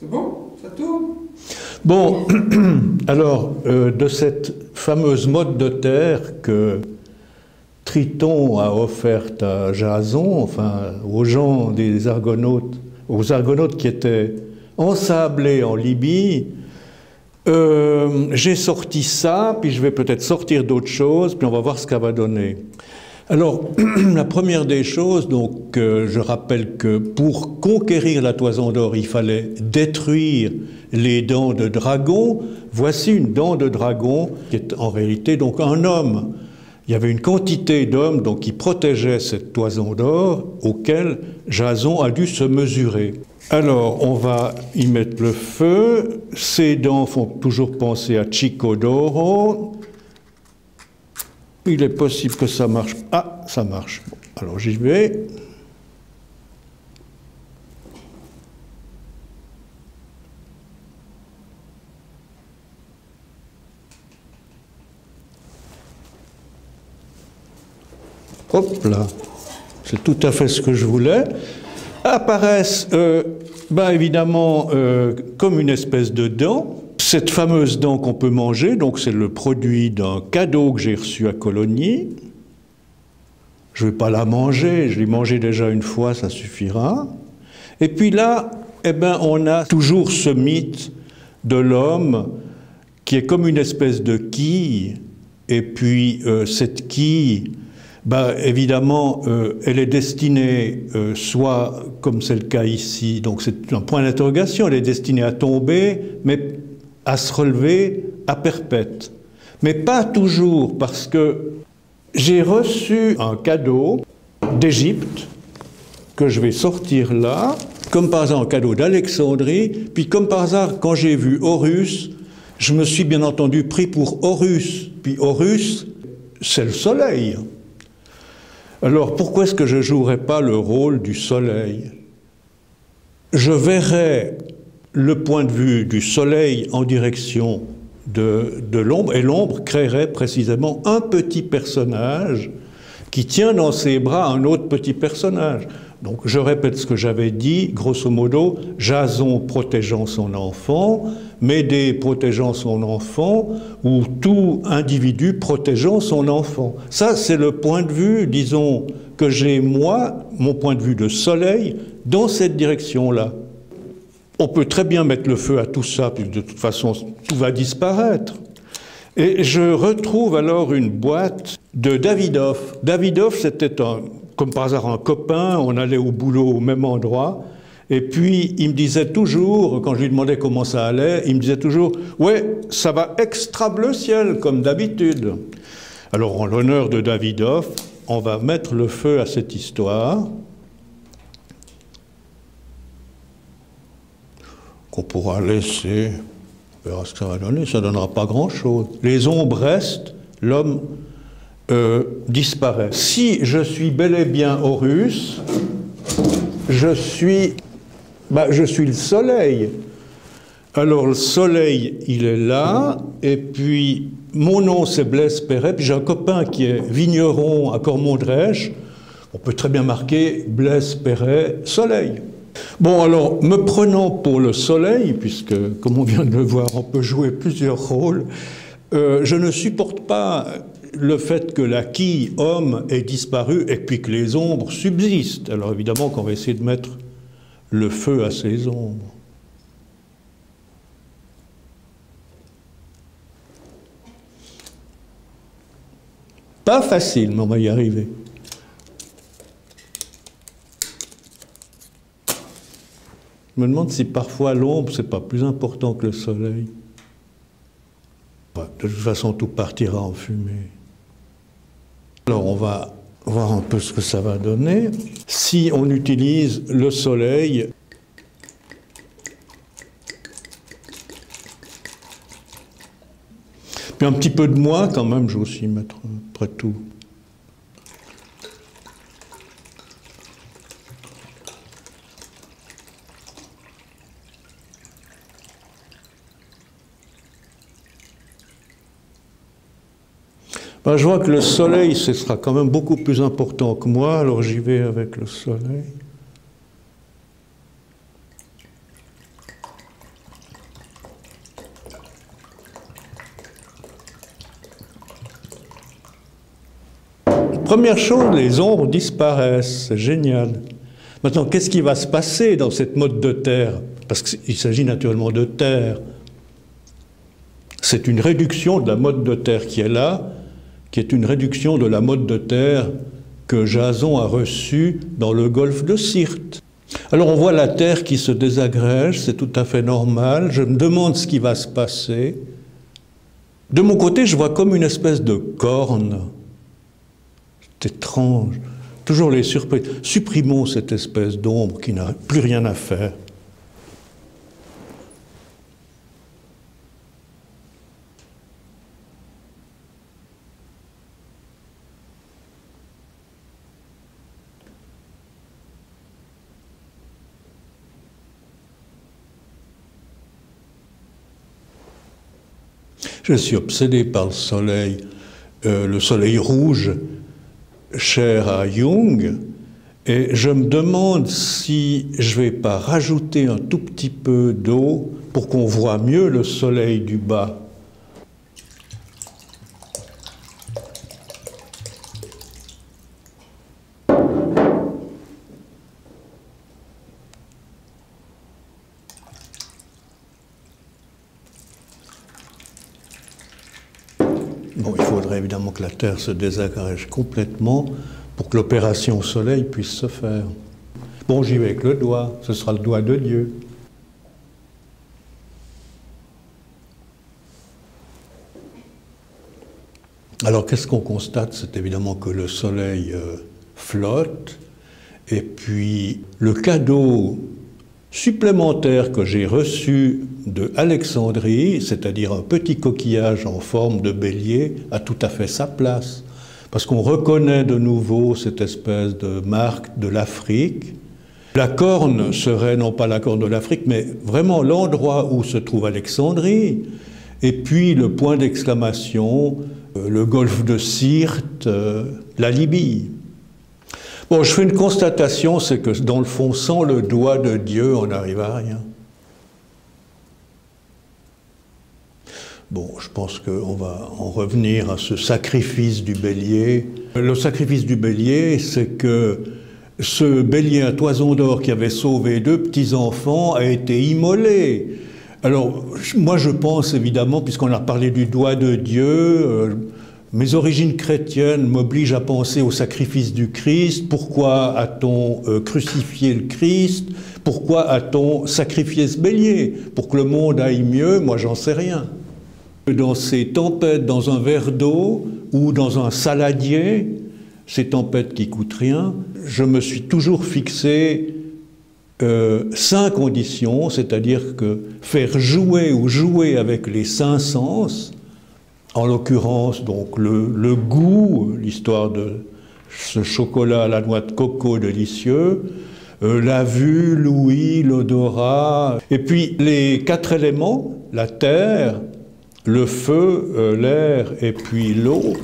C'est bon? Ça tourne? Bon, alors, de cette fameuse motte de terre que Triton a offerte à Jason, enfin, aux gens des Argonautes, aux Argonautes qui étaient ensablés en Libye, j'ai sorti ça, puis je vais peut-être sortir d'autres choses, puis on va voir ce qu'elle va donner. Alors, la première des choses, donc, je rappelle que pour conquérir la Toison d'Or, il fallait détruire les dents de dragon. Voici une dent de dragon qui est en réalité donc un homme. Il y avait une quantité d'hommes donc qui protégeaient cette Toison d'Or auquel Jason a dû se mesurer. Alors, on va y mettre le feu. Ces dents font toujours penser à Chicodoro. Il est possible que ça marche. Ah, ça marche. Bon, alors j'y vais. Hop là. C'est tout à fait ce que je voulais. Apparaissent, évidemment, comme une espèce de dent. Cette fameuse dent qu'on peut manger, donc c'est le produit d'un cadeau que j'ai reçu à Colonie. Je ne vais pas la manger, je l'ai mangée déjà une fois, ça suffira. Et puis là, on a toujours ce mythe de l'homme qui est comme une espèce de quille, et puis cette quille, évidemment, elle est destinée, soit, comme c'est le cas ici, donc c'est un point d'interrogation, elle est destinée à tomber, mais à se relever à perpète. Mais pas toujours, parce que j'ai reçu un cadeau d'Égypte, que je vais sortir là, comme par hasard un cadeau d'Alexandrie, puis comme par hasard, quand j'ai vu Horus, je me suis bien entendu pris pour Horus, puis Horus, c'est le soleil. Alors pourquoi est-ce que je ne jouerais pas le rôle du soleil? Je verrais le point de vue du soleil en direction de l'ombre, et l'ombre créerait précisément un petit personnage qui tient dans ses bras un autre petit personnage. Donc je répète ce que j'avais dit, grosso modo, Jason protégeant son enfant, Médée protégeant son enfant, ou tout individu protégeant son enfant. Ça, c'est le point de vue, disons, que j'ai moi, mon point de vue de soleil, dans cette direction-là. On peut très bien mettre le feu à tout ça, puis de toute façon, tout va disparaître. Et je retrouve alors une boîte de Davidoff. Davidoff, c'était comme par hasard un copain, on allait au boulot au même endroit, et puis il me disait toujours, quand je lui demandais comment ça allait, il me disait toujours « Ouais, ça va extra bleu ciel, comme d'habitude ». Alors, en l'honneur de Davidoff, on va mettre le feu à cette histoire, qu'on pourra laisser, on verra ce que ça va donner, ça ne donnera pas grand-chose. Les ombres restent, l'homme disparaît. Si je suis bel et bien Horus, je suis le soleil. Alors le soleil, il est là, et puis mon nom c'est Blaise Perret, puis j'ai un copain qui est vigneron à Cormont-Drèche, on peut très bien marquer Blaise Perret, soleil. Bon, alors, me prenant pour le soleil, puisque, comme on vient de le voir, on peut jouer plusieurs rôles, je ne supporte pas le fait que la quille homme ait disparu et puis que les ombres subsistent. Alors, évidemment qu'on va essayer de mettre le feu à ces ombres. Pas facile, mais on va y arriver. Je me demande si parfois l'ombre, c'est pas plus important que le soleil. De toute façon, tout partira en fumée. Alors, on va voir un peu ce que ça va donner. Si on utilise le soleil, puis un petit peu de moi quand même, je vais aussi mettre après tout. Je vois que le soleil, ce sera quand même beaucoup plus important que moi, alors j'y vais avec le soleil. Première chose, les ombres disparaissent, c'est génial. Maintenant, qu'est-ce qui va se passer dans cette mode de terre? Parce qu'il s'agit naturellement de terre. C'est une réduction de la mode de terre qui est là, qui est une réduction de la mode de terre que Jason a reçue dans le golfe de Syrte. Alors on voit la terre qui se désagrège, c'est tout à fait normal. Je me demande ce qui va se passer. De mon côté, je vois comme une espèce de corne. C'est étrange. Toujours les surprises. Supprimons cette espèce d'ombre qui n'a plus rien à faire. Je suis obsédé par le soleil rouge, cher à Jung, et je me demande si je ne vais pas rajouter un tout petit peu d'eau pour qu'on voit mieux le soleil du bas. Bon, il faudrait évidemment que la Terre se désagrège complètement pour que l'opération Soleil puisse se faire. Bon, j'y vais avec le doigt, ce sera le doigt de Dieu. Alors, qu'est-ce qu'on constate? C'est évidemment que le Soleil flotte, et puis le cadeau supplémentaire que j'ai reçu de Alexandrie, c'est-à-dire un petit coquillage en forme de bélier, a tout à fait sa place. Parce qu'on reconnaît de nouveau cette espèce de marque de l'Afrique. La corne serait non pas la corne de l'Afrique, mais vraiment l'endroit où se trouve Alexandrie. Et puis le point d'exclamation, le golfe de Syrte, la Libye. Bon, je fais une constatation, c'est que dans le fond, sans le doigt de Dieu, on n'arrive à rien. Bon, je pense qu'on va en revenir à ce sacrifice du bélier. Le sacrifice du bélier, c'est que ce bélier à toison d'or qui avait sauvé 2 petits-enfants a été immolé. Alors, moi je pense évidemment, puisqu'on a parlé du doigt de Dieu, mes origines chrétiennes m'obligent à penser au sacrifice du Christ. Pourquoi a-t-on crucifié le Christ? Pourquoi a-t-on sacrifié ce bélier? Pour que le monde aille mieux? Moi, j'en sais rien. Dans ces tempêtes, dans un verre d'eau ou dans un saladier, ces tempêtes qui coûtent rien, je me suis toujours fixé 5 conditions, c'est-à-dire que faire jouer ou jouer avec les 5 sens, en l'occurrence, donc le goût, l'histoire de ce chocolat à la noix de coco délicieux, la vue, l'ouïe, l'odorat, et puis les 4 éléments, la terre, le feu, l'air et puis l'eau.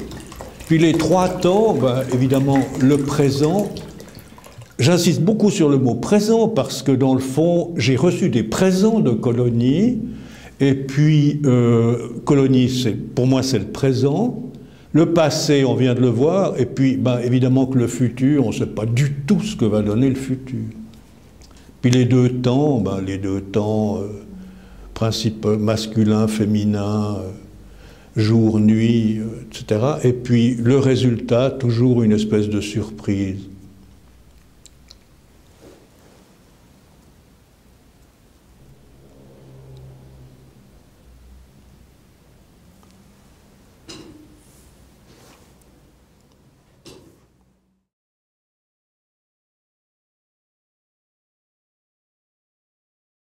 Puis les 3 temps, ben, évidemment le présent. J'insiste beaucoup sur le mot présent parce que dans le fond, j'ai reçu des présents de Colony. Et puis, Colony, pour moi, c'est le présent. Le passé, on vient de le voir. Et puis, ben, évidemment que le futur, on ne sait pas du tout ce que va donner le futur. Puis les 2 temps, ben, les 2 temps, principe masculin, féminin, jour, nuit, etc. Et puis, le résultat, toujours une espèce de surprise.